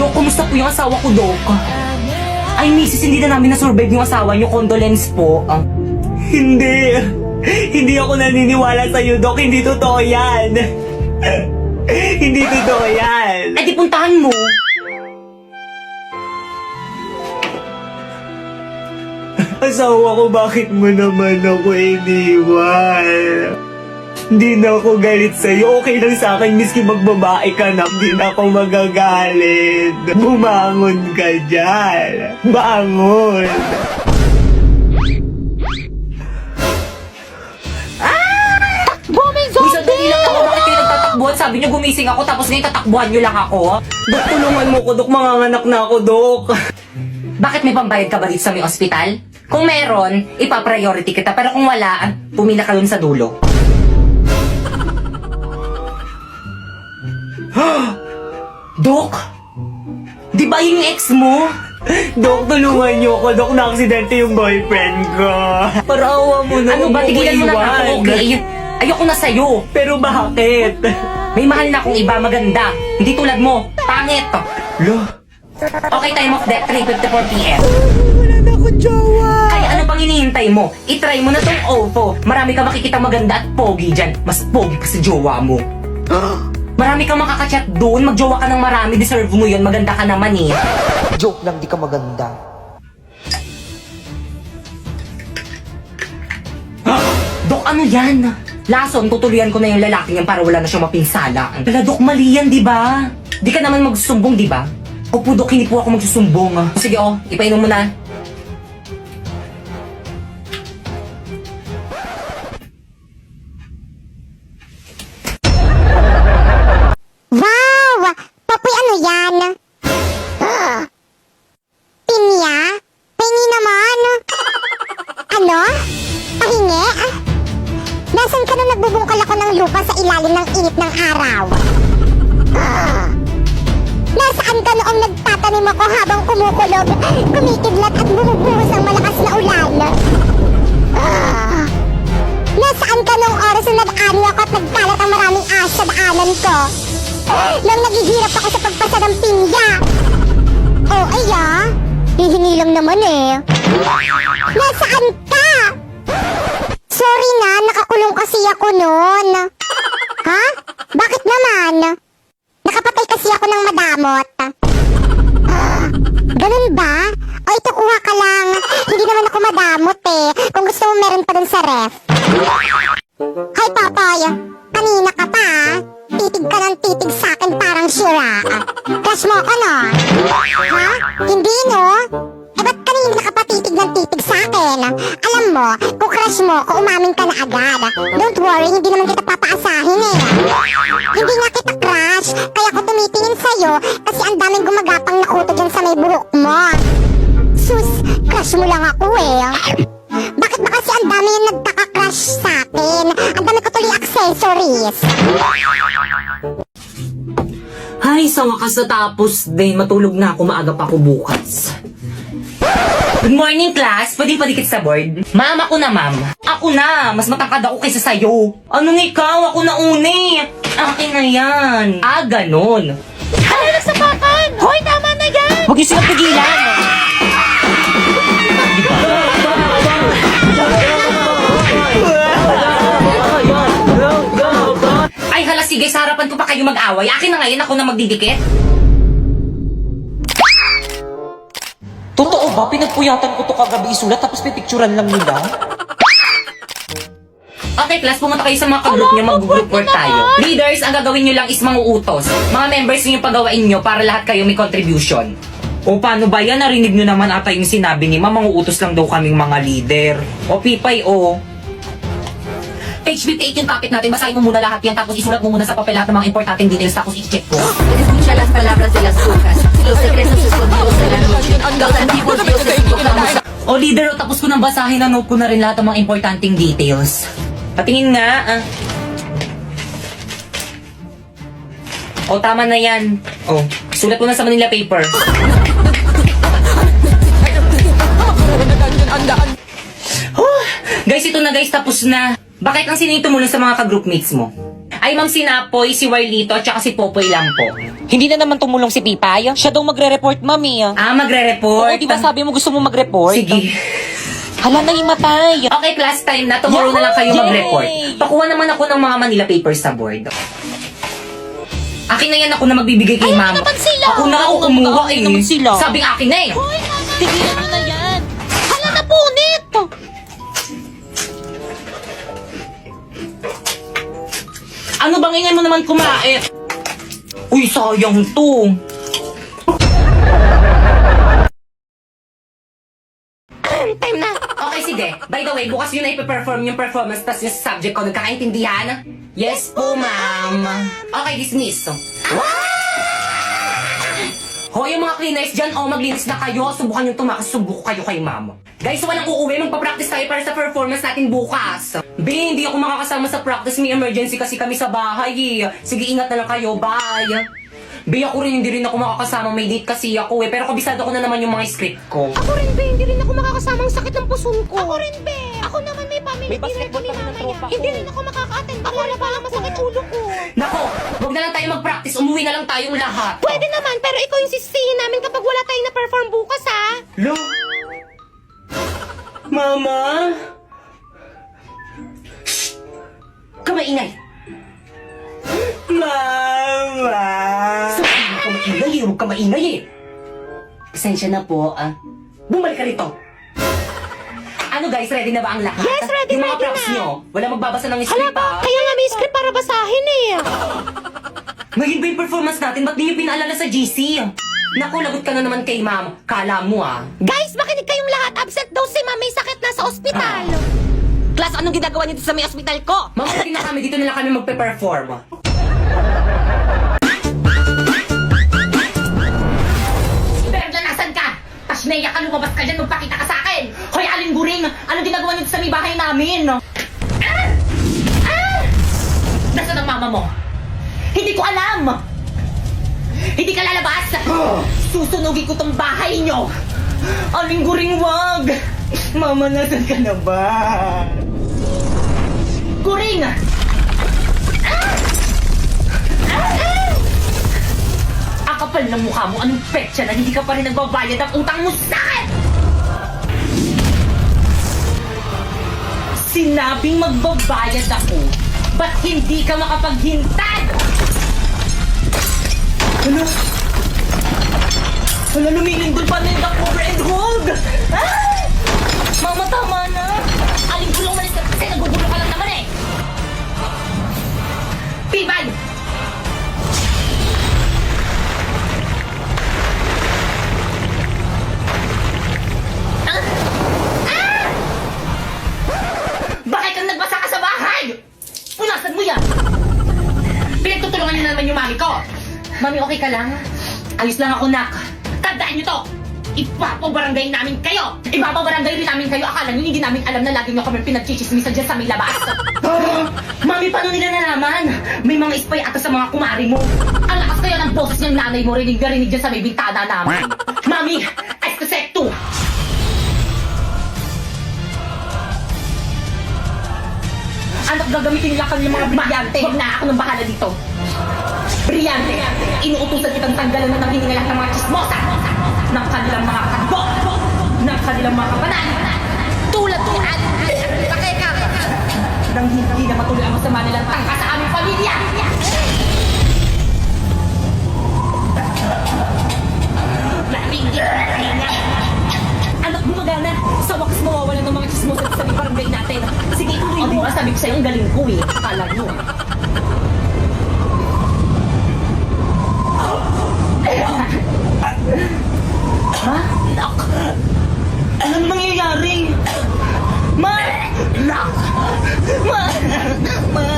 Dok, kumusta po yung asawa ko, Dok? Ay, misis, hindi na namin na-survive yung asawa niyo. Condolence po. Hindi. Hindi ako naniniwala sa'yo, Dok. Hindi totoo yan. Hindi totoo yan. Ay, di puntahan mo. Asawa ko, bakit mo naman ako iniwan? Hindi na ako galit sa'yo. Okay lang sa akin, miski magbabae ka na. Hindi na ako magagalit. Bumangon ka dyan. Bangon. Booming Uy, sandali lang ako. Bakit kayo nagtatakbuhan? Sabi niyo gumising ako tapos ngayon tatakbuhan niyo lang ako? Dok, tulungan mo ko, Dok. Manganganak na ako, Dok. Bakit may pambayad ka ba dito sa may ospital? Kung meron, ipa-priority kita. Pero kung wala, pumila ka dun sa dulo. Dok! Di ba yung ex mo? Dok, tulungan niyo ako. Dok, na-aksidente yung boyfriend ko. Parawa mo na. Ano ba? Tigilan mo na ako, okay? Ayoko na sa'yo. Pero bakit? May mahal na akong iba maganda. Hindi tulad mo. Pangit. Lo? Okay, time of death, 3:54 p.m. Wala na akong jowa. Kaya ano pang hinihintay mo? I-try mo na tong OFO. Marami ka makikita maganda at pogi dyan. Mas pogi pa sa jowa mo. Marami kang makakachat doon. Magjowa ka ng marami. Deserve mo yun. Maganda ka naman eh. Joke lang, di ka maganda. Dok, ano yan? Lason, tutuloyan ko na yung lalaking yan para wala na siyang mapinsala. Wala, Dok, mali yan, di ba? Di ka naman magsusumbong, di ba? Opo, Dok, hindi po ako magsusumbong. Sige, ipainom mo na. Wow! Papoy, ano yan? Pinya? Pahingi naman? Ano? Pahingi? Nasaan ka nung nagbubungkal ako ng lupa sa ilalim ng init ng araw? Nasaan ka noong nagtatanim ako habang kumukulog, kumikidlat at bumubuhos ang malakas na ulan? Nasaan ka noong oras na nag-ani ako at nagkalat ang maraming ahas sa daanan ko? Nang naghihirap ako sa pagpasa ng pinya. Oh, hihingi lang naman eh. Nasaan ka? Sorry na, nakakulong kasi ako noon. Ha? Bakit naman? Nakapatay kasi ako ng madamot. Ganun ba? O ito, kuha ka lang. Hindi naman ako madamot eh. Kung gusto mo, meron pa dun sa ref. Hi, Popoy. Kanina ka pa, titig ka ng titig sa akin parang sira. Crush mo ako, no? Ha? Hindi, no? Eh, ba't kanina ka pa titig ng titig sa akin? Alam mo, kung crush mo ako, umamin ka na agad. Don't worry, hindi naman kita papaasahin eh. Hindi nga kita crush, kaya ako tumitingin sa'yo kasi ang daming gumagapang na kuto dyan sa may buhok mo. Sus, crush mo lang ako eh. Bakit ba kasi ang dami yung nagkaka-crush sa akin? Ang dami ko tuloy accessories. Ay, sa wakas natapos din. Matulog na ako. Maaga pa ako bukas. Good morning, class. Pwede padikit sa board? Ma'am, ako na, ma'am. Ako na. Mas matangkad ako kaysa sa'yo. Anong ikaw? Ako na uni. Akin na yan. Ganon. Ano nagsapakan? Hoy, tama na yan! Huwag niyo silang pigilan. Ay, hala, sige. Sa harapan ko pa kayo mag-away. Akin na ngayon. Ako na magdidikit. Totoo ba? Pinagpuyatan ko to kagabi isulat tapos pipicturan lang nila? Okay, class, pumunta kayo sa mga ka-group nyo, mag-group work tayo. Leaders, ang gagawin nyo lang is manguutos. Mga members nyo yung pagawain nyo para lahat kayo may contribution. O paano ba yan? Narinig nyo naman ata yung sinabi ni Ma'am, manguutos lang daw kaming mga leader. O Pipay, o. Page 58 yung topic natin, basahin mo muna lahat yan, tapos isulat mo muna sa papel lahat ng mga importanteng details, tapos i-check ko. Escucha las palabras de las brujas, los secretos escondidos de la noche, los antiguos dioses invocados. O leader, tapos ko nang basahin, na-note ko na rin lahat ng mga importanteng details. Patingin nga, O, tama na yan. O, sulat mo na sa Manila paper. Guys, ito na guys, tapos na. Bakit ang sinito mo lang sa mga ka-groupmates mo? Ay, Ma'am Sinapoy, si Warlito, at saka si Popoy lang po. Hindi na naman tumulong si Pipay. Siya daw magre-report, mami. Ah, Oo, magre-report? di ba sabi mo gusto mo mag-report? Sige. Hala na himatay. Okay, class time na. Tomorrow na lang kayo Yay! mag-report. Pakuha naman ako ng mga Manila papers sa board. Akin na yan, ako na magbibigay kay ma'am. naman sila. Ako na ako Oo nga, kumuha mag-aaway naman sila. Sabing akin na eh. Hoy, tama. Tigilan mo na yan. Hala na punit. Ano bang ingay mo naman kumain? Uy, sayang to. Time na. Okay, sige. By the way, bukas yun ay ipe-perform yung performance tas yung subject ko. Nagkakaintindihan? Yes po, ma'am. Okay, dismiss. Hoy, yung mga cleaners dyan, maglinis na kayo. Subukan yung tumakas, subuko kayo kay ma'am. Guys, walang uuwi. Magpa-practice tayo para sa performance natin bukas. B, hindi ako makakasama sa practice. May emergency kasi kami sa bahay eh. Sige, ingat na lang kayo. Bye. B, ako rin, hindi rin ako makakasama. May date kasi ako eh. Pero kabisado ko na naman yung mga script ko. Ako rin, be. Hindi rin ako makakasama ang sakit ng puson ko. Ako rin, be. Ako naman may family May dinner basketball kami kami ng mamaya. tropa ko. Hindi rin ako makaka-attend. Ako na pala masakit ulo ko. Nako, huwag na lang tayo mag-practice. Umuwi na lang tayong lahat. Pwede naman, pero ikaw yung sisihin namin kapag wala tayong na-perform bukas, ha? Lo? Mama? Kamaingay! Mama! Sabi mo kamaingay eh, huwag kamaingay eh! Pasensya na po, bumalik ka rito! Ano guys, ready na ba ang lahat? Yes, ready, Yung mga ready props na. nyo, wala magbabasa ng Hala script ba? Kaya nga may script para basahin eh. Ngayon ba yung performance natin? Ba't di nyo pinaalala sa GC? Naku, lagot ka na naman kay ma'am. Kala mo Guys, makinig kayong lahat. Absent daw si ma'am, may sakit na sa ospital. Class, anong ginagawa niyo sa may ospital ko? Mamuti na kami, dito na lang kami magpe-perform. Berna, nasan ka? Tashneya ka, lumabas ka dyan, magpakita ka sa akin! Hoy, Aling Guring! Anong ginagawa niyo sa may bahay namin? Nasaan ang mama mo? Hindi ko alam! Hindi ka lalabas! Susunugin ko tong bahay niyo! Aling Guring, wag! Mama, nasan ka na ba? Guring! Ang kapal ng mukha mo, anong petsa na hindi ka pa rin nagbabayad ang utang mo sa akin! Sinabing magbabayad ako, ba't hindi ka makapaghintad? Ano? Wala, lumilindol pa na yung duck over and hold! Mama, tama na! Aling gulong malis ka kasi nagugulo ka lang naman eh! Pibay! Bakit kang nagbasa ka sa bahay? Punasan mo yan! Pinagtutulungan niyo na naman yung mami ko! Mami, okay ka lang? Ayos lang ako, nak. Tandaan niyo to! Ipapabarangay namin kayo! Ipapabarangay rin namin kayo! Akala niyo hindi namin alam na lagi niyo kami pinagchichismisan dyan sa may labas! Mami, paano nila nalaman? May mga spy ata sa mga kumari mo! Ang lakas kaya ng boses ng nanay mo rinig na rinig dyan sa may bintana namin! Mami, I suspect too! Anak, gagamitin nila kanilang mga brilyante! Huwag na ako nang bahala dito! Brilyante! Inuutusan kitang tanggalan na ng hininga lahat ng mga chismosa! Ng kanilang mga kadbo! Ng kanilang mga kapanan! Tulad ni Kakeka! Nang hindi na matuloy ang masama nilang tangka sa aming pamilya! Anak, gumagana! Sa wakas mawawalan ng mga chismosa sa sabi barangay natin! Sige, ituloy mo! Ang sabi ko sa'yo, ang galing ko eh! Akala nyo! Ha? Lock! Anong mangyayari? Ma! Lock! Ma! Ma!